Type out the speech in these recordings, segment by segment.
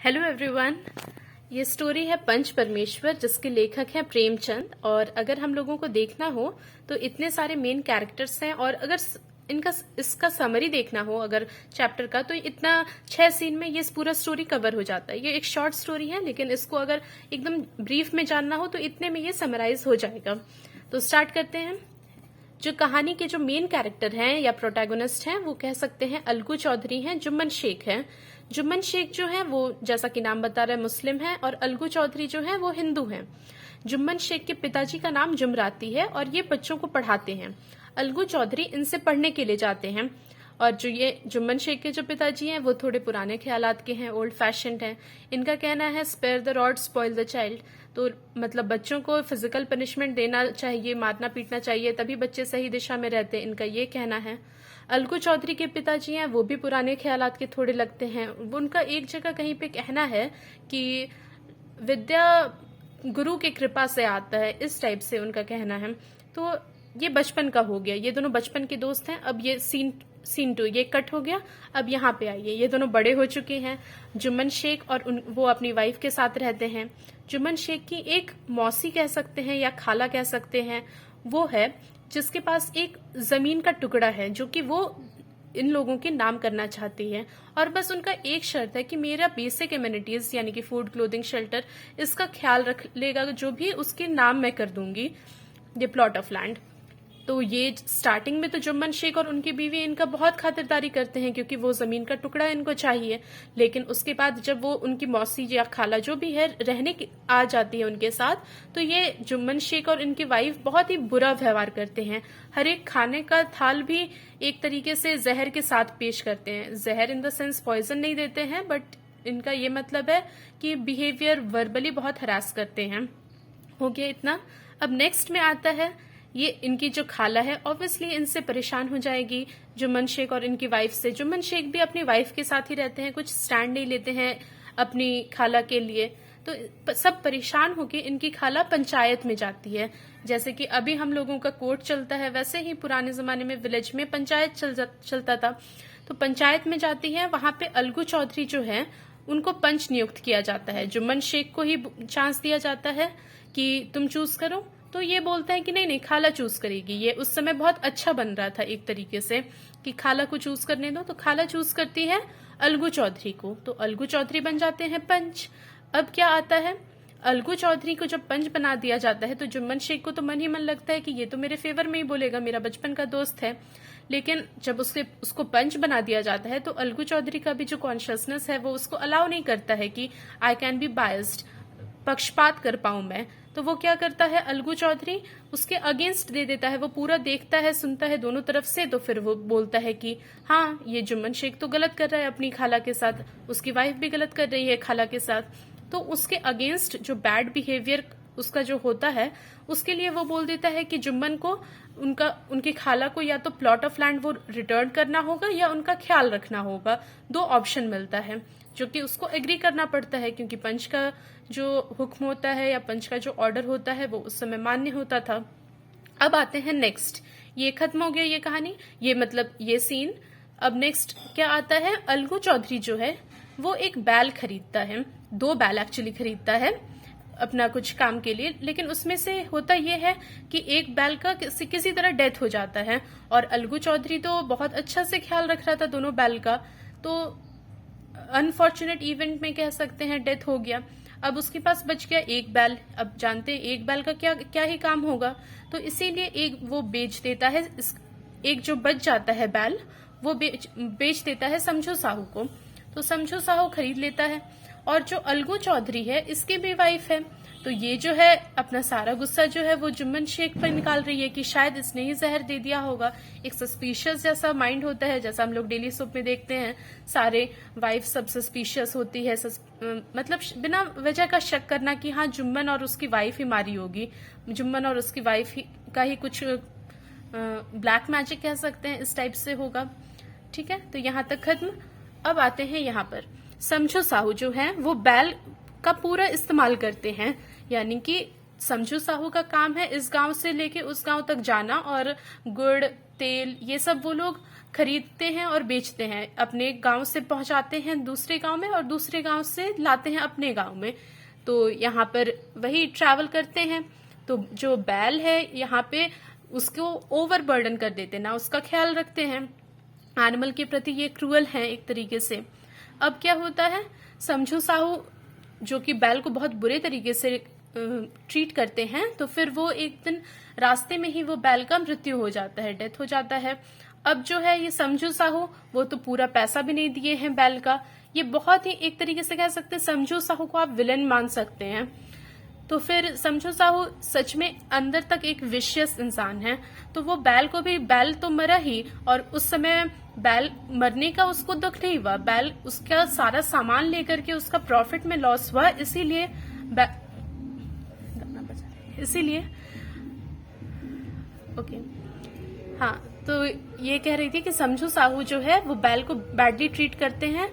Hello everyone. ये story है पंच परमेश्वर, जिसके लेखक हैं प्रेमचंद। और अगर हम लोगों को देखना हो तो इतने सारे मेन कैरेक्टर्स हैं, और अगर इसका समरी देखना हो अगर चैप्टर का, तो इतना 6 सीन में ये पूरा स्टोरी कवर हो जाता है। ये एक शॉर्ट स्टोरी है, लेकिन इसको अगर एकदम ब्रीफ में जानना हो तो इतने में ये समराइज हो जाएगा। तो स्टार्ट करते हैं। जो कहानी के जो मेन कैरेक्टर हैं या प्रोटैगोनिस्ट हैं, वो कह सकते हैं अलगू चौधरी हैं, जुम्मन शेख हैं। जुम्मन शेख जो है वो, जैसा कि नाम बता रहा है, मुस्लिम है, और अलगू चौधरी जो है वो हिंदू हैं। जुम्मन शेख के पिताजी का नाम जुमराती है और ये बच्चों को पढ़ाते हैं। अलगू चौधरी इनसे पढ़ने के लिए जाते हैं। और जो ये जुम्मन शेख के जो पिताजी हैं वो थोड़े पुराने ख्यालात के हैं, ओल्ड फैशन्ड हैं। इनका कहना है spare the rod spoil the child. तो मतलब बच्चों को फिजिकल पनिशमेंट देना चाहिए, मारना पीटना चाहिए, तभी बच्चे सही दिशा में रहते हैं, इनका ये कहना है। अलगू चौधरी के पिताजी हैं, वो भी पुराने ख्यालात के थोड़े लगते हैं। उनका एक जगह कहीं पे कहना है कि विद्या गुरु की कृपा से आता है, इस टाइप से उनका कहना है। तो ये बचपन का हो गया, ये दोनों बचपन के दोस्त हैं। अब ये सीन 2 ये कट हो गया। अब यहाँ पे आइए, ये दोनों बड़े हो चुके हैं। जुम्मन शेख और वो अपनी वाइफ के साथ रहते हैं। जुम्मन शेख की एक मौसी कह सकते हैं या खाला कह सकते हैं, वो है जिसके पास एक जमीन का टुकड़ा है, जो कि वो इन लोगों के नाम करना चाहती है। और बस उनका एक शर्त है कि मेरा बेसिक एमिनिटीज यानी कि फूड, क्लोथिंग, शेल्टर, इसका ख्याल रख लेगा, जो भी उसके नाम मैं कर दूंगी, ये प्लॉट ऑफ लैंड। तो ये स्टार्टिंग में तो जुम्मन शेख और उनकी बीवी इनका बहुत खातिरदारी करते हैं, क्योंकि वो जमीन का टुकड़ा इनको चाहिए। लेकिन उसके बाद जब वो उनकी मौसी या खाला जो भी है रहने आ जाती है उनके साथ, तो ये जुम्मन शेख और इनकी वाइफ बहुत ही बुरा व्यवहार करते हैं। हर एक खाने का थाल भी एक तरीके से जहर के साथ पेश करते हैं। जहर इन द सेंस पॉइजन नहीं देते हैं, बट इनका ये मतलब है कि बिहेवियर वर्बली बहुत हरास करते हैं। हो गया इतना। अब नेक्स्ट में आता है, ये इनकी जो खाला है ऑब्वियसली इनसे परेशान हो जाएगी, जुम्मन शेख और इनकी वाइफ से। जुम्मन शेख भी अपनी वाइफ के साथ ही रहते हैं, कुछ स्टैंड नहीं लेते हैं अपनी खाला के लिए। तो सब परेशान होके इनकी खाला पंचायत में जाती है। जैसे कि अभी हम लोगों का कोर्ट चलता है, वैसे ही पुराने जमाने में विलेज में पंचायत चलता था। तो पंचायत में जाती है, वहां पे अलगू चौधरी जो है उनको पंच नियुक्त किया जाता है। जुम्मन शेख को ही चांस दिया जाता है कि तुम चूज करो। तो ये बोलता है कि नहीं नहीं, खाला चूज करेगी। ये उस समय बहुत अच्छा बन रहा था एक तरीके से कि खाला को चूज करने दो। तो खाला चूज करती है अलगू चौधरी को, तो अलगू चौधरी बन जाते हैं पंच। अब क्या आता है, अलगू चौधरी को जब पंच बना दिया जाता है तो जुम्मन शेख को तो मन ही मन लगता है कि ये तो मेरे फेवर में ही बोलेगा, मेरा बचपन का दोस्त है। लेकिन जब उसको पंच बना दिया जाता है तो अलगू चौधरी का भी जो कॉन्शियसनेस है वो उसको अलाउ नहीं करता है कि आई कैन बी बायस्ड, पक्षपात कर पाऊं मैं। तो वो क्या करता है, अलगू चौधरी उसके अगेंस्ट दे देता है। वो पूरा देखता है, सुनता है दोनों तरफ से, तो फिर वो बोलता है कि हाँ, ये जुम्मन शेख तो गलत कर रहा है अपनी खाला के साथ, उसकी वाइफ भी गलत कर रही है खाला के साथ। तो उसके अगेंस्ट जो बैड बिहेवियर उसका जो होता है, उसके लिए वो बोल देता है कि जुम्मन को उनकी खाला को या तो प्लॉट ऑफ लैंड वो रिटर्न करना होगा या उनका ख्याल रखना होगा। 2 ऑप्शन मिलता है, जो कि उसको एग्री करना पड़ता है, क्योंकि पंच का जो हुक्म होता है या पंच का जो ऑर्डर होता है वो उस समय मान्य होता था। अब आते हैं नेक्स्ट। ये खत्म हो गया ये कहानी, ये मतलब ये सीन। अब नेक्स्ट क्या आता है, अलगू चौधरी जो है वो एक बैल खरीदता है, 2 बैल एक्चुअली खरीदता है अपना कुछ काम के लिए। लेकिन उसमें से होता यह है कि एक बैल का किसी तरह डेथ हो जाता है, और अलगू चौधरी तो बहुत अच्छा से ख्याल रख रहा था दोनों बैल का। तो अनफॉर्चुनेट इवेंट में कह सकते हैं डेथ हो गया। अब उसके पास बच गया एक बैल। अब जानते हैं एक बैल का क्या क्या ही काम होगा, तो इसीलिए एक वो बेच देता है। एक जो बच जाता है बैल वो बेच देता है समझू साहू को। तो समझू साहू खरीद लेता है। और जो अलगू चौधरी है इसकी भी वाइफ है, तो ये जो है अपना सारा गुस्सा जो है वो जुम्मन शेख पर निकाल रही है कि शायद इसने ही जहर दे दिया होगा। एक सस्पिशियस जैसा माइंड होता है, जैसा हम लोग डेली सोप में देखते हैं, सारे वाइफ सब सस्पिशियस होती है। मतलब बिना वजह का शक करना कि हाँ जुम्मन और उसकी वाइफ ही मारी होगी, जुम्मन और उसकी वाइफ का ही कुछ ब्लैक मैजिक कह सकते हैं, इस टाइप से होगा। ठीक है, तो यहाँ तक खत्म। अब आते हैं यहाँ पर, समझो साहू जो है वो बैल का पूरा इस्तेमाल करते हैं। यानी कि समझू साहू का काम है इस गांव से लेके उस गांव तक जाना, और गुड़, तेल, ये सब वो लोग खरीदते हैं और बेचते हैं, अपने गांव से पहुंचाते हैं दूसरे गांव में और दूसरे गांव से लाते हैं अपने गांव में। तो यहाँ पर वही ट्रैवल करते हैं। तो जो बैल है यहाँ पे उसको ओवर बर्डन कर देते हैं, ना उसका ख्याल रखते हैं। एनिमल के प्रति ये क्रूअल है एक तरीके से। अब क्या होता है, समझू साहू जो कि बैल को बहुत बुरे तरीके से ट्रीट करते हैं, तो फिर वो एक दिन रास्ते में ही वो बैल का मृत्यु हो जाता है, डेथ हो जाता है। अब जो है ये समझू साहू, वो तो पूरा पैसा भी नहीं दिए हैं बैल का। ये बहुत ही एक तरीके से कह सकते हैं समझू साहू को आप विलन मान सकते हैं। तो फिर समझू साहू सच में अंदर तक एक विशियस इंसान है। तो वो बैल को भी, बैल तो मरा ही, और उस समय बैल मरने का उसको दुख नहीं हुआ, बैल उसका सारा सामान लेकर के उसका प्रॉफिट में लॉस हुआ, इसीलिए ओके हाँ। तो ये कह रही थी कि समझू साहू जो है वो बैल को बैडली ट्रीट करते हैं।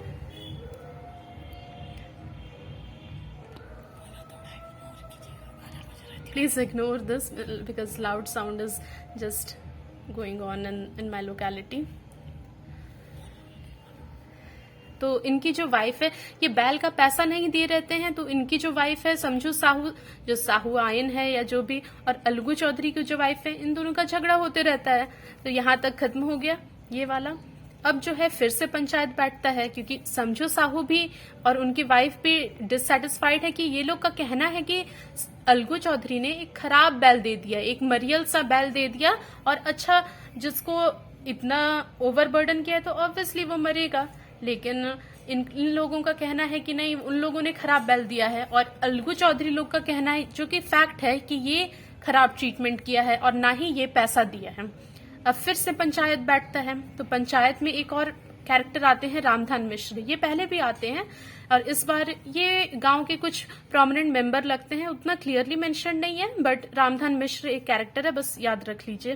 Please ignore this because loud sound is just going on in my locality. तो इनकी जो वाइफ है, ये बैल का पैसा नहीं दे रहते हैं, तो इनकी जो वाइफ है समझू साहू, जो साहू आयन है या जो भी, और अलगू चौधरी की जो वाइफ है, इन दोनों का झगड़ा होते रहता है। तो यहाँ तक खत्म हो गया ये वाला। अब जो है फिर से पंचायत बैठता है, क्योंकि समझू साहू भी और उनकी वाइफ भी डिससेटिस्फाइड है कि ये लोग का कहना है कि अलगू चौधरी ने एक खराब बैल दे दिया, एक मरियल सा बैल दे दिया, और अच्छा जिसको इतना ओवरबर्डन किया है तो ऑब्वियसली वो मरेगा। लेकिन इन लोगों का कहना है कि नहीं, उन लोगों ने खराब बैल दिया है, और अलगू चौधरी लोग का कहना है, जो कि फैक्ट है, कि ये खराब ट्रीटमेंट किया है और ना ही ये पैसा दिया है। अब फिर से पंचायत बैठता है। तो पंचायत में एक और कैरेक्टर आते हैं, रामधन मिश्र। ये पहले भी आते हैं और इस बार ये गांव के कुछ प्रोमिनेंट मेंबर लगते हैं, उतना क्लियरली मेंशन नहीं है, बट रामधन मिश्र एक कैरेक्टर है, बस याद रख लीजिए।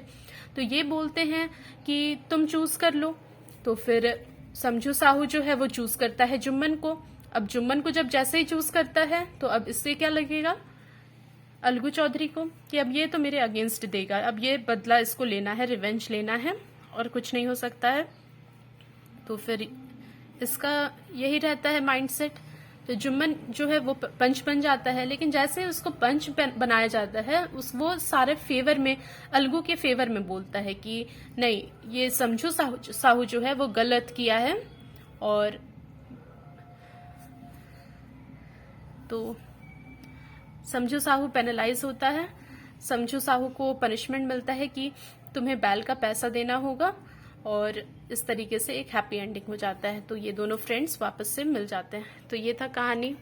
तो ये बोलते हैं कि तुम चूज कर लो। तो फिर समझू साहू जो है वो चूज करता है जुम्मन को। अब जुम्मन को जब जैसे ही चूज करता है, तो अब इससे क्या लगेगा अलगू चौधरी को कि अब ये तो मेरे अगेंस्ट देगा, अब ये बदला इसको लेना है, रिवेंज लेना है, और कुछ नहीं हो सकता है। तो फिर इसका यही रहता है माइंडसेट। तो जुम्मन जो है वो पंच बन जाता है, लेकिन जैसे ही उसको पंच बनाया जाता है, वो सारे फेवर में, अलगू के फेवर में बोलता है कि नहीं, ये समझू साहू जो है वो गलत किया है। और तो समझू साहू पेनलाइज होता है। समझू साहू को पनिशमेंट मिलता है कि तुम्हें बैल का पैसा देना होगा, और इस तरीके से एक हैप्पी एंडिंग हो जाता है। तो ये दोनों फ्रेंड्स वापस से मिल जाते हैं। तो ये था कहानी।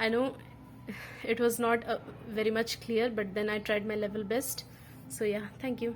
I know it was not very much clear, but then I tried my level best. So yeah, thank you.